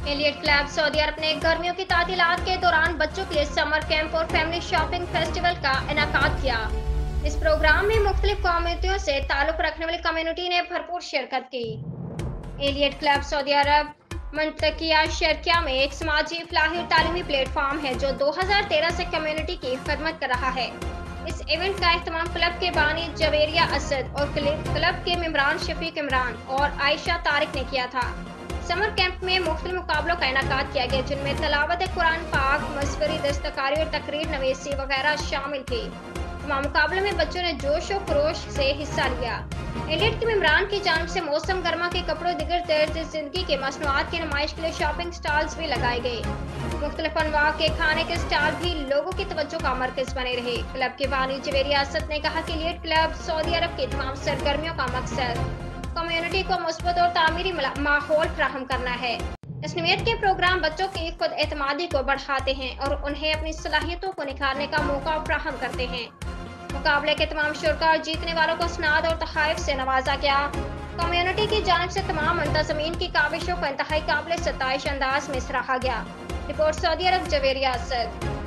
Elliott club Saudi अरब ने गर्मियों की तातीलात के दौरान बच्चों के लिए समर कैंप और फैमिली शॉपिंग फेस्टिवल का इनेकाद किया। इस प्रोग्राम में मुख्तलिफ कम्युनिटियों से ताल्लुक रखने वाली कम्युनिटी ने भरपूर शिरकत की। एलियट क्लब सऊदी अरब मंतकिया शर्किया में एक समाजी फलाही और तालीमी प्लेटफॉर्म है जो 2013 से कम्युनिटी की खदमत कर रहा है। इस इवेंट का एहतमाम क्लब के बानी जवेरिया असद और क्लब के मेंबरान शफीक इमरान और आयशा तारिक ने किया था। समर कैंप में मुख्तलिफ मुकाबलों का इनेकाद किया गया जिनमें तलावत कुरान पाक, मसवरी दस्तकारी और तकरीर नवीसी वगैरह शामिल थी। तमाम मुकाबलों में बच्चों ने जोश और खरोश से हिस्सा लिया। एलियट के मेंबरान की जानिब से मौसम गर्मा के कपड़ों दिगर तर्ज जिंदगी के मसनूआत की नुमाइश के लिए शॉपिंग स्टॉल्स भी लगाए गए। मुख्तलिफ अनवा के खाने के स्टॉल भी लोगों की तवज्जो का मरकज बने रहे। क्लब के बानी जवेरिया असद ने कहा कि एलियट क्लब सऊदी अरब की तमाम सरगर्मियों का मकसद कम्युनिटी को मुस्बत और तामीरी माहौल फराहम करना है। इस नवीयत के प्रोग्राम बच्चों की खुद एतमादी को बढ़ाते हैं और उन्हें अपनी सलाहियतों को निखारने का मौका फराहम करते हैं। मुकाबले के तमाम शुरका और जीतने वालों को सनाद और तोहफे से नवाजा गया। कम्युनिटी की जानिब से तमाम मुंतज़मीन की काविशों को इंतहाई काबिल सताइश अंदाज में सराहा गया। रिपोर्ट सऊदी अरब जवेरिया असद।